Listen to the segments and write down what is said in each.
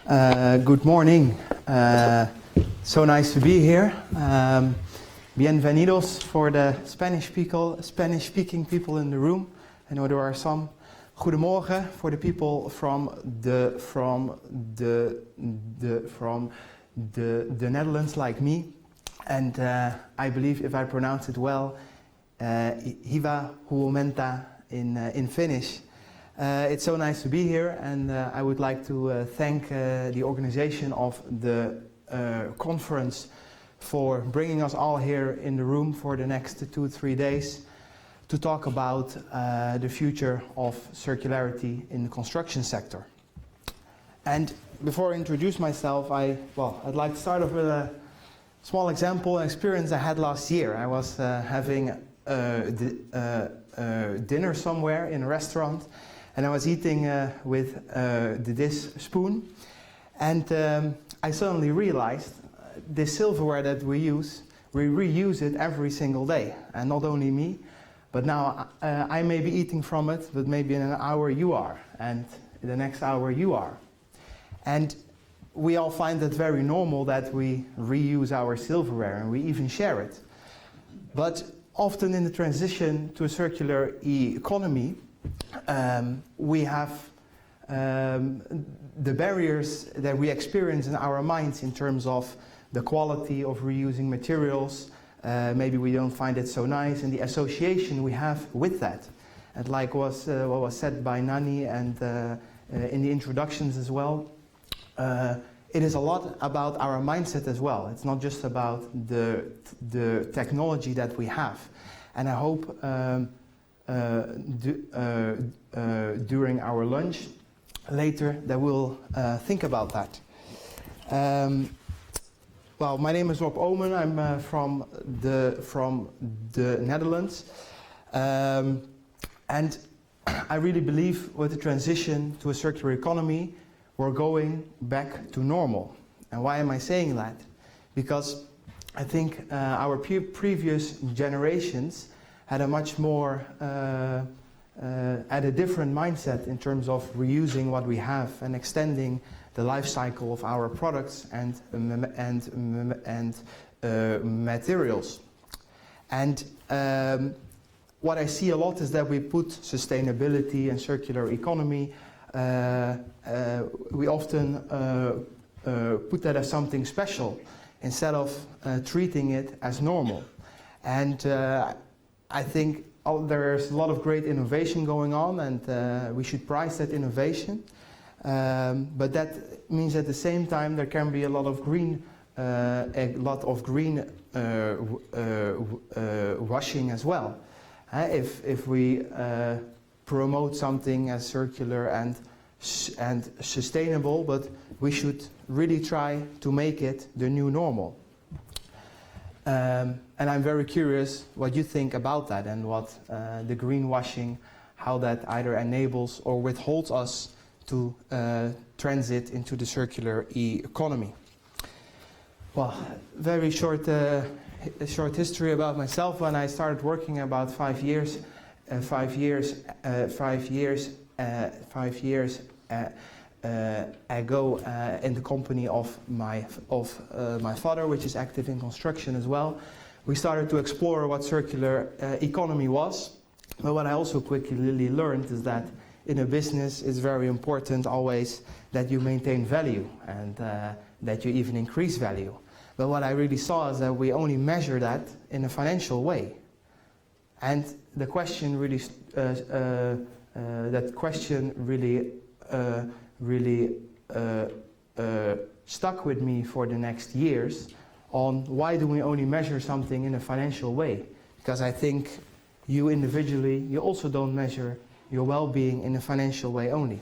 Good morning. So nice to be here. Bienvenidos for the Spanish-speaking people in the room. I know there are some. Goedemorgen for the people from the Netherlands, like me. And I believe, if I pronounce it well, Hyvää huomenta in Finnish. It's so nice to be here, and I would like to thank the organization of the conference for bringing us all here in the room for the next 2-3 days to talk about the future of circularity in the construction sector. And before I introduce myself, I'd like to start off with a small example, an experience I had last year. I was having dinner somewhere in a restaurant, and I was eating with this spoon, and I suddenly realized this silverware that we use, we reuse it every single day, and not only me, but now I may be eating from it, but maybe in an hour you are, and in the next hour you are. And we all find it very normal that we reuse our silverware, and we even share it. But often in the transition to a circular economy, we have the barriers that we experience in our minds in terms of the quality of reusing materials. Maybe we don't find it so nice, and the association we have with that. And like what was said by Nani and in the introductions as well, it is a lot about our mindset as well. It's not just about the technology that we have. And I hope during our lunch later that we'll think about that. Well, my name is Oomen. I'm from the Netherlands, and I really believe with the transition to a circular economy, we're going back to normal. And why am I saying that? Because I think our previous generations had a much more, had a different mindset in terms of reusing what we have and extending the life cycle of our products and materials. And what I see a lot is that we put sustainability and circular economy, we often put that as something special instead of treating it as normal. And I think there's a lot of great innovation going on, and we should prize that innovation. But that means at the same time there can be a lot of green washing as well. If we promote something as circular and sustainable, but we should really try to make it the new normal. And I'm very curious what you think about that, and what the greenwashing, how that either enables or withholds us to transit into the circular economy. Well, very short history about myself. When I started working about 5 years ago in the company of my father, which is active in construction as well, we started to explore what circular economy was. But what I also quickly learned is that in a business it's very important always that you maintain value, and that you even increase value. But what I really saw is that we only measure that in a financial way. And the question really, stuck with me for the next years on why do we only measure something in a financial way? Because I think you individually, you also don't measure your well-being in a financial way only.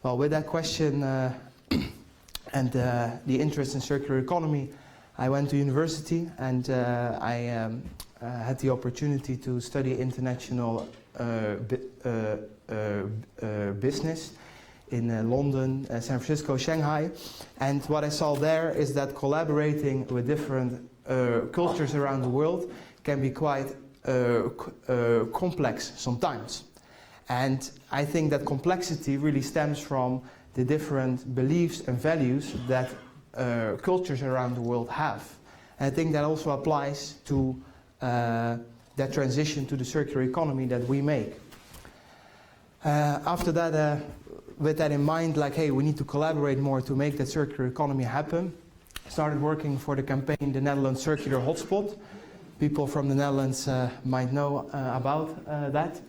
Well, with that question and the interest in circular economy, I went to university, and I had the opportunity to study international business in London, San Francisco, Shanghai. And what I saw there is that collaborating with different cultures around the world can be quite complex sometimes. And I think that complexity really stems from the different beliefs and values that cultures around the world have. And I think that also applies to that transition to the circular economy that we make. After that, with that in mind, like, hey, we need to collaborate more to make that circular economy happen, I started working for the campaign, the Netherlands Circular Hotspot. People from the Netherlands might know about that.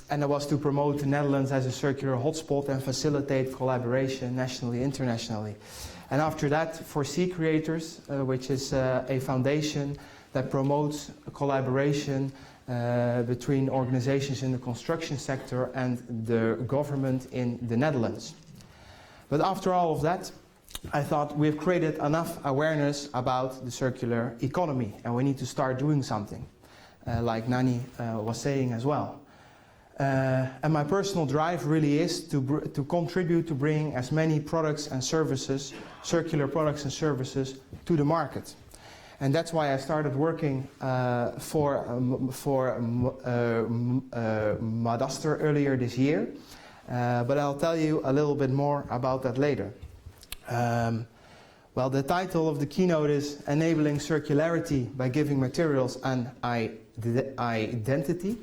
And that was to promote the Netherlands as a circular hotspot and facilitate collaboration nationally, internationally. And after that, for Sea Creators, which is a foundation that promotes collaboration between organizations in the construction sector and the government in the Netherlands. But after all of that, I thought we've created enough awareness about the circular economy and we need to start doing something, like Nani was saying as well. And my personal drive really is to contribute to bring as many products and services, circular products and services, to the market. And that's why I started working for Madaster earlier this year. But I'll tell you a little bit more about that later. Well, the title of the keynote is Enabling Circularity by Giving Materials an Identity.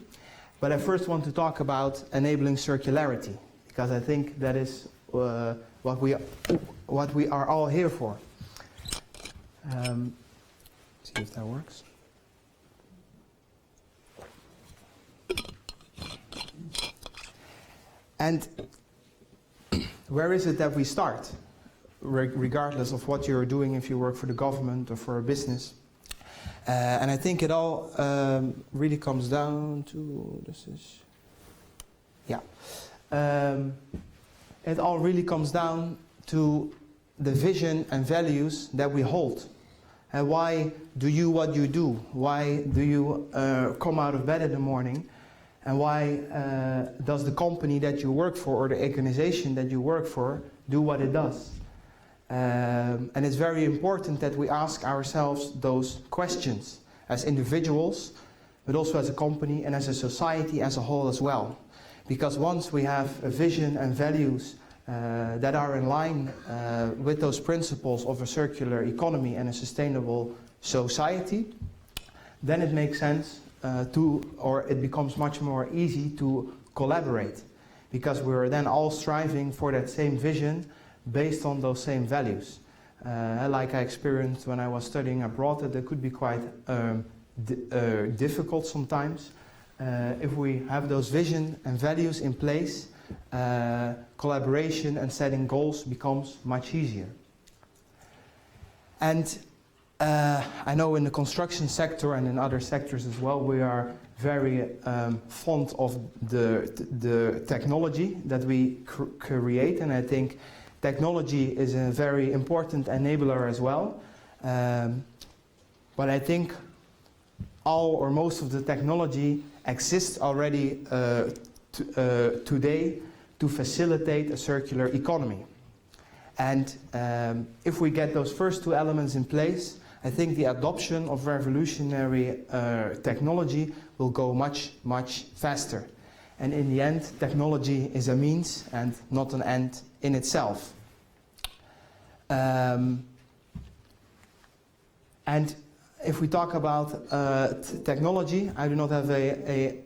But I first want to talk about enabling circularity, because I think that is what we are all here for. See if that works. And where is it that we start? Regardless of what you're doing, if you work for the government or for a business. And I think it all really comes down to, it all really comes down to the vision and values that we hold. And why do you what you do? Why do you come out of bed in the morning? And why does the company that you work for or the organization that you work for do what it does? And it's very important that we ask ourselves those questions as individuals, but also as a company and as a society as a whole as well. Because once we have a vision and values that are in line with those principles of a circular economy and a sustainable society, then it makes sense it becomes much more easy to collaborate. Because we're then all striving for that same vision based on those same values. Like I experienced when I was studying abroad, that could be quite difficult sometimes. If we have those vision and values in place, collaboration and setting goals becomes much easier. And I know in the construction sector and in other sectors as well, we are very fond of the technology that we create, and I think technology is a very important enabler as well. But I think all or most of the technology exists already today to facilitate a circular economy. And if we get those first two elements in place, I think the adoption of revolutionary technology will go much, much faster. And in the end, technology is a means and not an end in itself. And if we talk about technology, I do not have a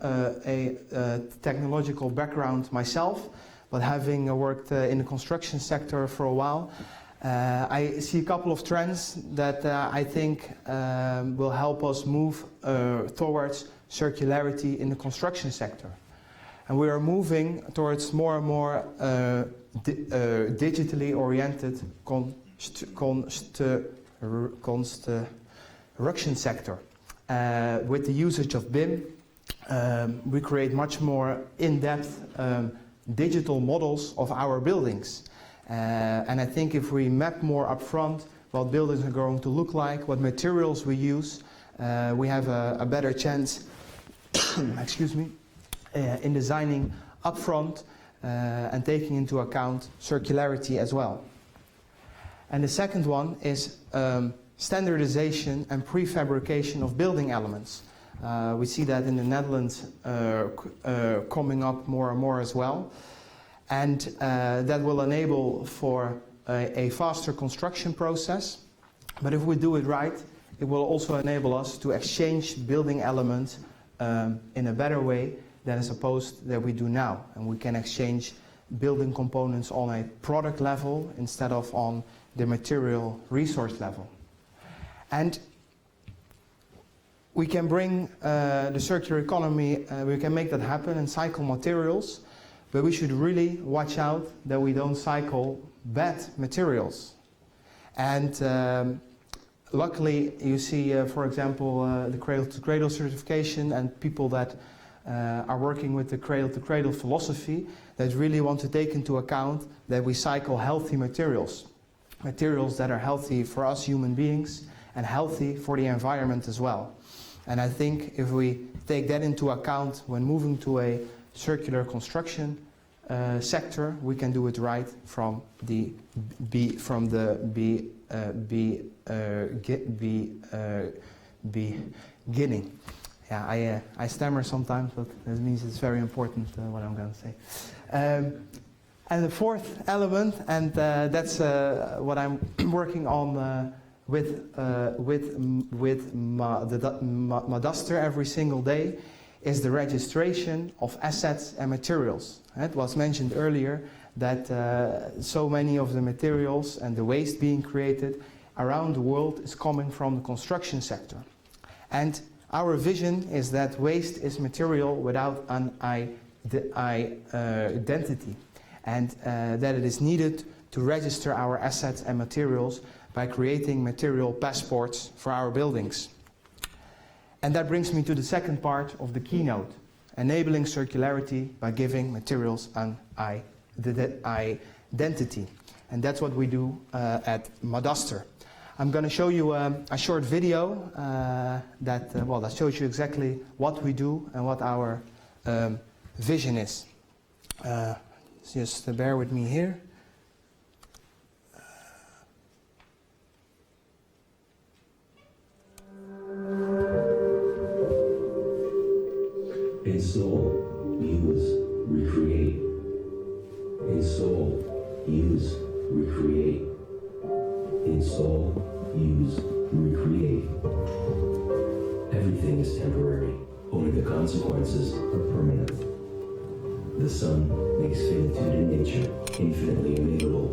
technological background myself, but having worked in the construction sector for a while, I see a couple of trends that I think will help us move towards circularity in the construction sector. And we are moving towards more and more digitally oriented construction sector. With the usage of BIM, we create much more in-depth digital models of our buildings. And I think if we map more upfront what buildings are going to look like, what materials we use, we have a better chance excuse me, in designing upfront and taking into account circularity as well. And the second one is standardization and prefabrication of building elements. We see that in the Netherlands coming up more and more as well. And that will enable for a faster construction process. But if we do it right, it will also enable us to exchange building elements in a better way than as opposed that we do now. And we can exchange building components on a product level instead of on the material resource level. And we can bring the circular economy, we can make that happen and cycle materials, but we should really watch out that we don't cycle bad materials. And luckily, you see, for example, the cradle-to-cradle certification and people that are working with the cradle-to-cradle philosophy that really want to take into account that we cycle healthy materials. Materials that are healthy for us human beings and healthy for the environment as well. And I think if we take that into account when moving to a circular construction sector, we can do it right from the beginning. Yeah, I stammer sometimes, but that means it's very important what I'm going to say. And the fourth element, and that's what I'm working on with Madaster every single day, is the registration of assets and materials. It was mentioned earlier that so many of the materials and the waste being created around the world is coming from the construction sector. And our vision is that waste is material without an identity, and that it is needed to register our assets and materials by creating material passports for our buildings. And that brings me to the second part of the keynote, enabling circularity by giving materials an identity. And that's what we do at Madaster. I'm going to show you a short video that shows you exactly what we do and what our vision is. Just bear with me here. Install, use, recreate. Install, use, recreate. Install, use, recreate. Everything is temporary, only the consequences are permanent. The sun makes finitude in nature infinitely available.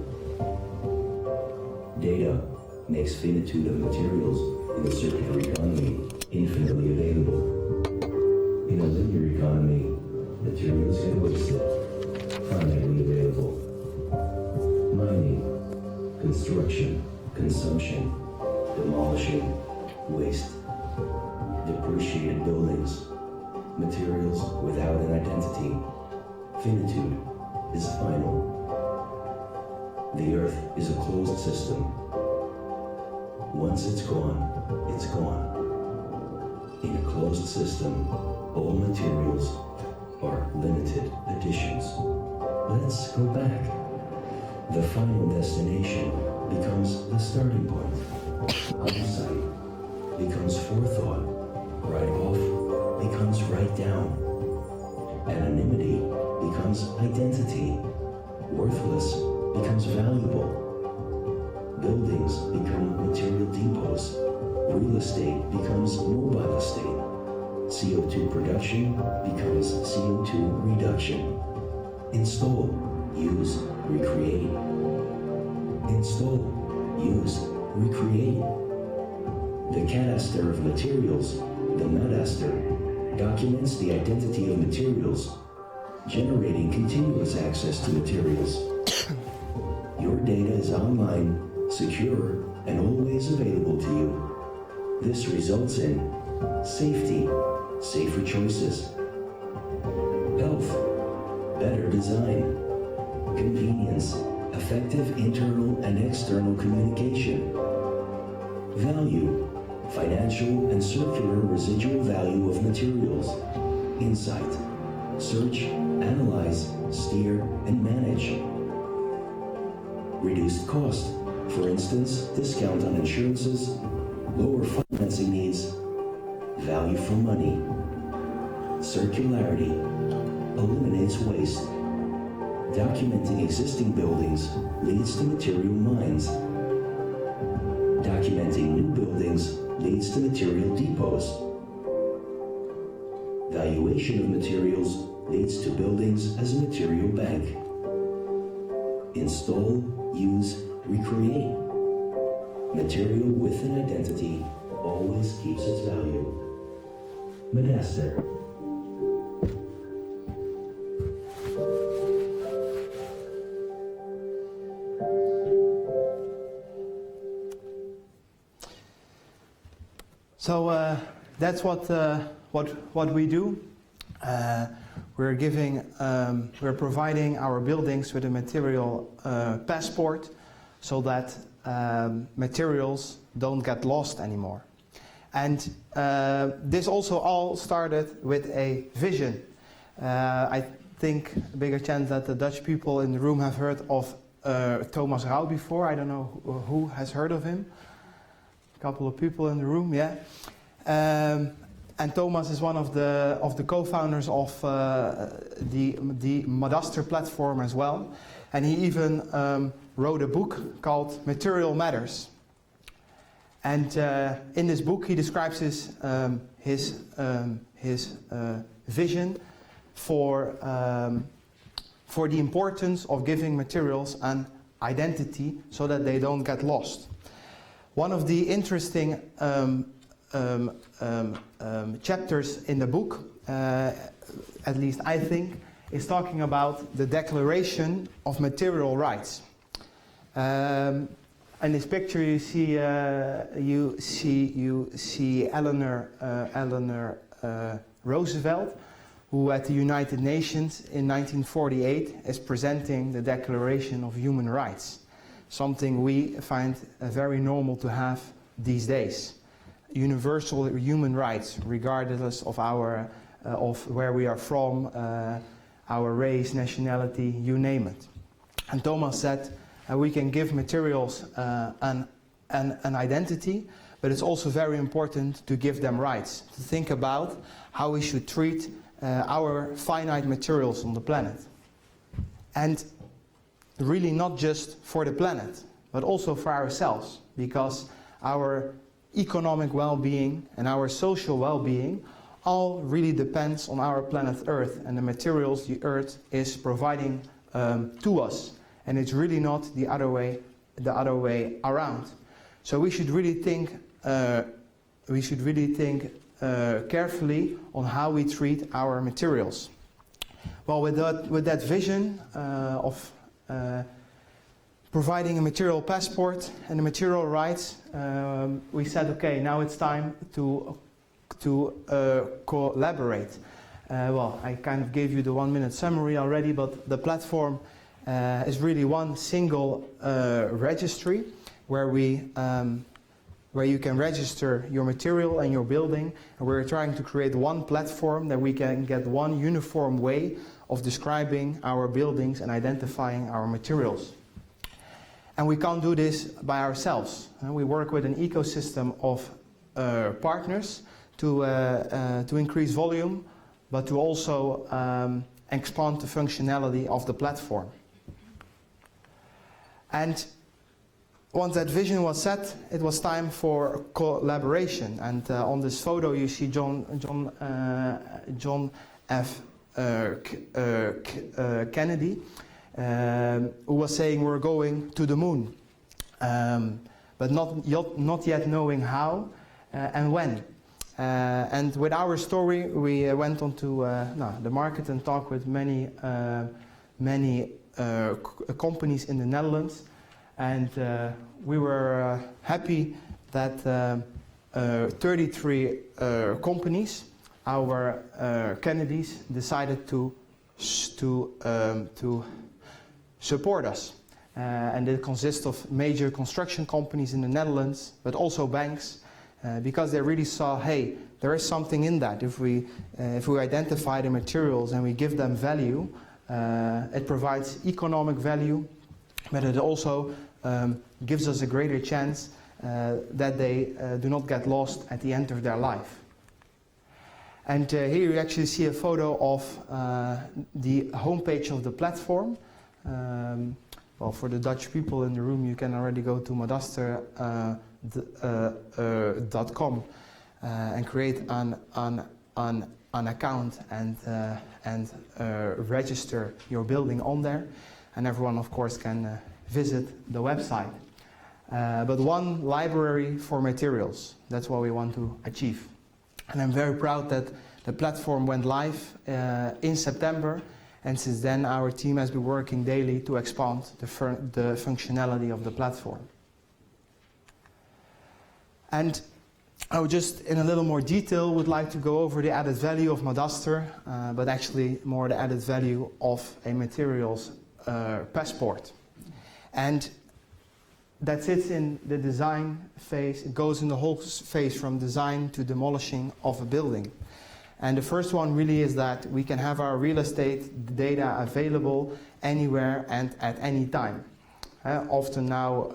Data makes finitude of materials in the circular economy infinitely available. In a linear economy, materials get wasted, finitely available. Mining, construction, consumption, demolishing, waste, depreciated buildings, materials without an identity. Finitude is final. The earth is a closed system. Once it's gone, it's gone. In a closed system, all materials are limited editions. Let's go back. The final destination becomes the starting point. Hindsight becomes forethought. Right off becomes right down. Anonymity becomes identity. Worthless becomes valuable. Buildings become material depots. Real estate becomes mobile estate. CO2 production becomes CO2 reduction. Install, use, recreate. Install, use, recreate. The cadaster of materials, the Madaster, documents the identity of materials, generating continuous access to materials. Your data is online, secure, and always available to you. This results in safety, safer choices, health, better design, convenience, effective internal and external communication, value, financial and circular residual value of materials, insight, search, analyze, steer, and manage, reduced cost, for instance, discount on insurances, lower financing needs, value for money. Circularity eliminates waste, Documenting existing buildings leads to material mines. Documenting new buildings leads to material depots. Valuation of materials leads to buildings as a material bank. Install, use, recreate. Material with an identity always keeps its value. Madaster. So that's what we do. We're providing our buildings with a material passport, so that materials don't get lost anymore. And this also all started with a vision. I think a bigger chance that the Dutch people in the room have heard of Thomas Rauw before. I don't know who has heard of him. A couple of people in the room, yeah. And Thomas is one of the co-founders of the Madaster platform as well. And he even wrote a book called Material Matters. And in this book he describes his vision for the importance of giving materials an identity so that they don't get lost. One of the interesting chapters in the book, at least I think, is talking about the Declaration of Material Rights. In this picture, you see Eleanor Roosevelt, who at the United Nations in 1948 is presenting the Declaration of Human Rights, something we find very normal to have these days. Universal human rights, regardless of our of where we are from, our race, nationality, you name it. And Thomas said we can give materials an identity, but it's also very important to give them rights, to think about how we should treat our finite materials on the planet. And really not just for the planet, but also for ourselves, because our economic well-being and our social well-being all really depends on our planet Earth and the materials the Earth is providing to us. And it's really not the other way around. So we should really think carefully on how we treat our materials. Well, with that vision of providing a material passport and the material rights, we said, okay, now it's time to collaborate. Well, I kind of gave you the 1-minute summary already, but the platform is really one single registry where you can register your material and your building, and we're trying to create one platform that we can get one uniform way of describing our buildings and identifying our materials. And we can't do this by ourselves. We work with an ecosystem of partners to increase volume, but to also expand the functionality of the platform. And once that vision was set, it was time for collaboration. And on this photo, you see John F. Kennedy, who was saying we're going to the moon, but not yet knowing how and when. And with our story, we went onto the market and talked with many companies in the Netherlands, and we were happy that 33 companies, our Kennedys, decided to support us. And it consists of major construction companies in the Netherlands, but also banks, because they really saw, hey, there is something in that. If we identify the materials and we give them value, it provides economic value, but it also gives us a greater chance that they do not get lost at the end of their life. And here you actually see a photo of the homepage of the platform. Well, for the Dutch people in the room, you can already go to Madaster.com and create an account and register your building on there. And everyone, of course, can visit the website. But one library for materials, that's what we want to achieve. And I'm very proud that the platform went live in September, and since then our team has been working daily to expand the functionality of the platform. And I would just, in a little more detail, would like to go over the added value of Madaster, but actually more the added value of a materials passport. And that sits in the design phase. It goes in the whole phase from design to demolishing of a building. And the first one really is that we can have our real estate data available anywhere and at any time. Often now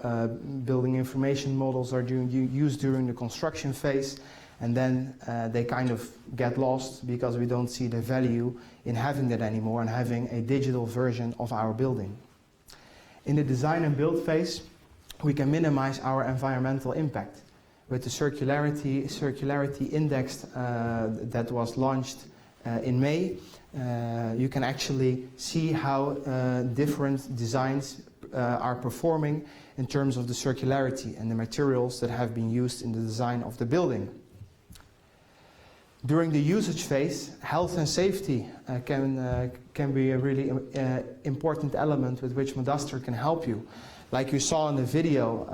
building information models are used during the construction phase, and then they kind of get lost because we don't see the value in having that anymore and having a digital version of our building. In the design and build phase, we can minimize our environmental impact. With the circularity index that was launched in May, you can actually see how different designs are performing in terms of the circularity and the materials that have been used in the design of the building. During the usage phase, health and safety can be a really important element with which Madaster can help you. Like you saw in the video,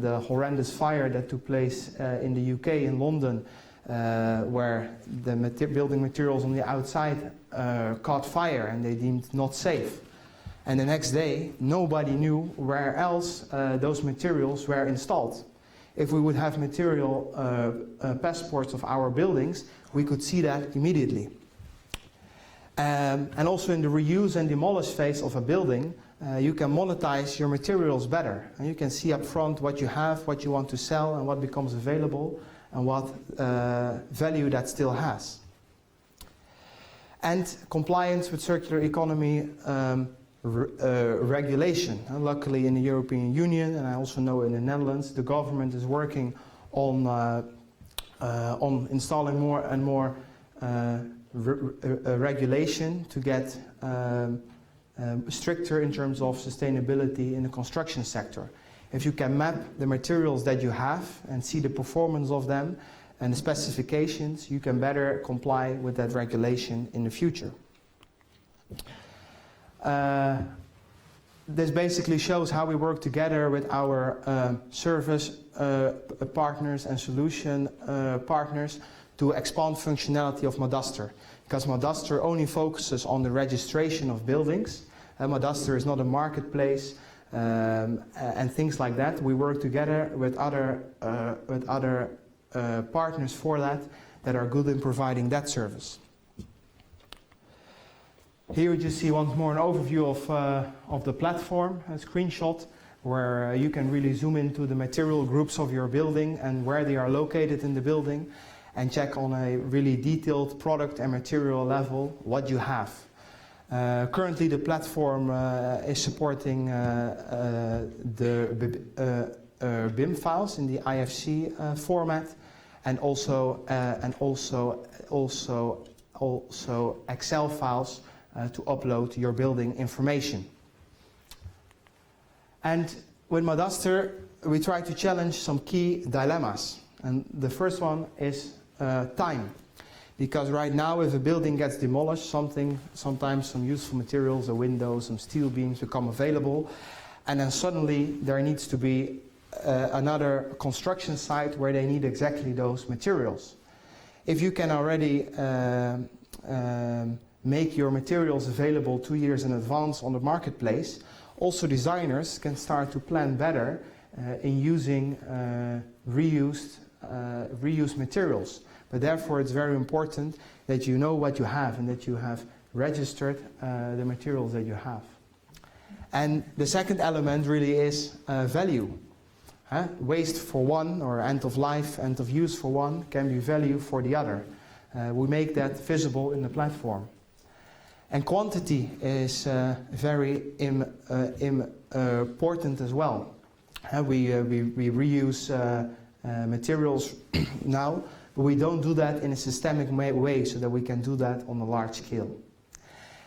the horrendous fire that took place in the UK, in London, where the building materials on the outside caught fire and they deemed not safe. And the next day, nobody knew where else those materials were installed. If we would have material passports of our buildings, we could see that immediately. And also in the reuse and demolish phase of a building, you can monetize your materials better. And you can see up front what you have, what you want to sell, and what becomes available, and what value that still has. And compliance with circular economy regulation. And luckily in the European Union, and I also know in the Netherlands, the government is working on installing more and more regulation to get stricter in terms of sustainability in the construction sector. If you can map the materials that you have and see the performance of them and the specifications, you can better comply with that regulation in the future. This basically shows how we work together with our service partners and solution partners to expand functionality of Madaster. Because Madaster only focuses on the registration of buildings. Madaster is not a marketplace and things like that. We work together with other partners for that are good in providing that service. Here you just see once more an overview of the platform, a screenshot where you can really zoom into the material groups of your building and where they are located in the building, and check on a really detailed product and material level what you have. Currently the platform is supporting the BIM files in the IFC format, and also Excel files to upload your building information. And with Madaster we try to challenge some key dilemmas, and the first one is time. Because right now if a building gets demolished, sometimes some useful materials, a window, some steel beams become available, and then suddenly there needs to be another construction site where they need exactly those materials. If you can already make your materials available 2 years in advance on the marketplace, also designers can start to plan better in using reused materials. But therefore it's very important that you know what you have and that you have registered the materials that you have. And the second element really is value. Waste for one, or end of life, end of use for one, can be value for the other. We make that visible in the platform. And quantity is very important as well. We reuse materials now, but we don't do that in a systemic way so that we can do that on a large scale.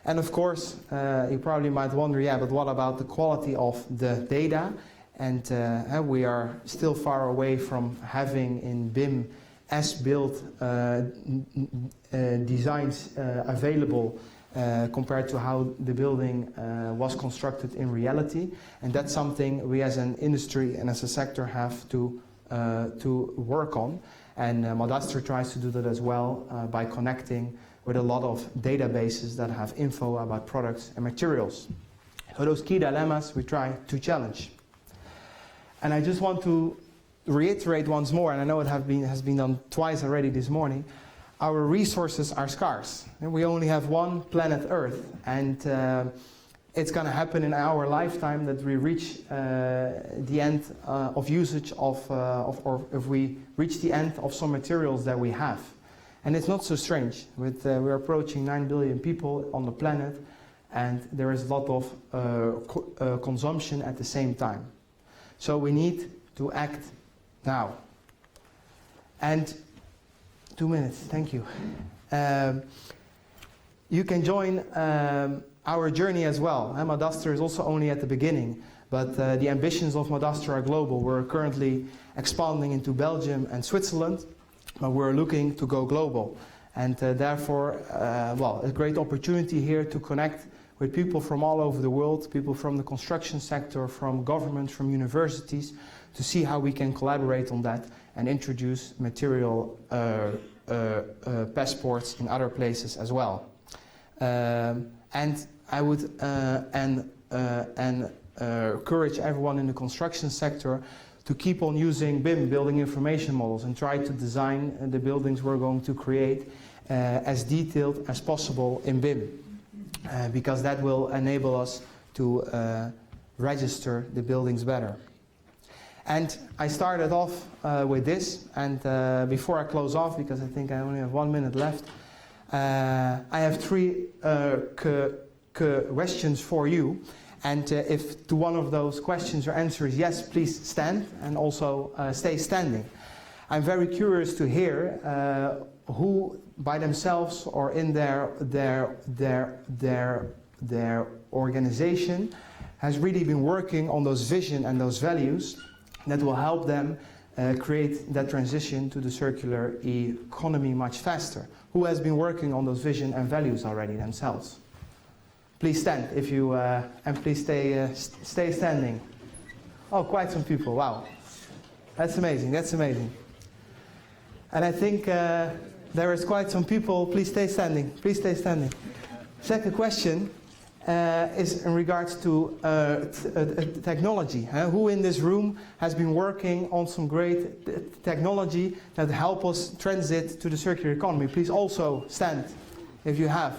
And of course, you probably might wonder, yeah, but what about the quality of the data? And we are still far away from having in BIM as-built designs available compared to how the building was constructed in reality. And that's something we as an industry and as a sector have to work on. And Madaster tries to do that as well by connecting with a lot of databases that have info about products and materials. So those key dilemmas we try to challenge. And I just want to reiterate once more, and I know it has been done twice already this morning, our resources are scarce. And we only have one planet Earth, and it's going to happen in our lifetime that we reach the end of usage or if we reach the end of some materials that we have. And it's not so strange. We're approaching 9 billion people on the planet, and there is a lot of consumption at the same time. So we need to act now. And 2 minutes, thank you. You can join our journey as well. Madaster is also only at the beginning, but the ambitions of Madaster are global. We're currently expanding into Belgium and Switzerland, but we're looking to go global. And therefore, a great opportunity here to connect with people from all over the world, people from the construction sector, from governments, from universities, to see how we can collaborate on that and introduce material passports in other places as well. And I would encourage everyone in the construction sector to keep on using BIM, building information models, and try to design the buildings we're going to create as detailed as possible in BIM. Because that will enable us to register the buildings better. And I started off with this, and before I close off, because I think I only have 1 minute left, I have 3 questions for you. And if to one of those questions your answer is yes, please stand, and also stay standing. I'm very curious to hear who by themselves or in their organization has really been working on those vision and those values that will help them create that transition to the circular economy much faster. Who has been working on those vision and values already themselves? Please stand if you and please stay standing. Oh, quite some people. Wow, that's amazing. That's amazing. And I think there is quite some people. Please stay standing. Please stay standing. Second question is in regards to technology. Who in this room has been working on some great technology that help us transit to the circular economy? Please also stand if you have.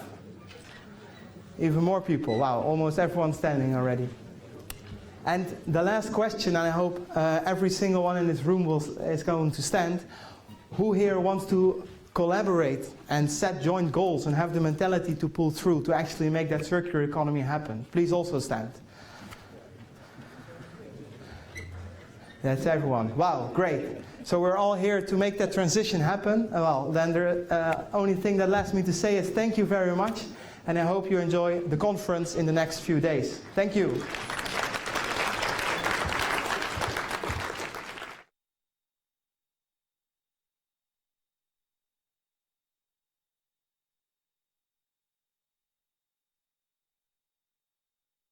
Even more people. Wow, almost everyone standing already. And the last question, and I hope every single one in this room is going to stand. Who here wants to collaborate and set joint goals and have the mentality to pull through to actually make that circular economy happen? Please also stand. That's everyone. Wow, great. So we're all here to make that transition happen. Well, then the only thing that left me to say is thank you very much, and I hope you enjoy the conference in the next few days. Thank you.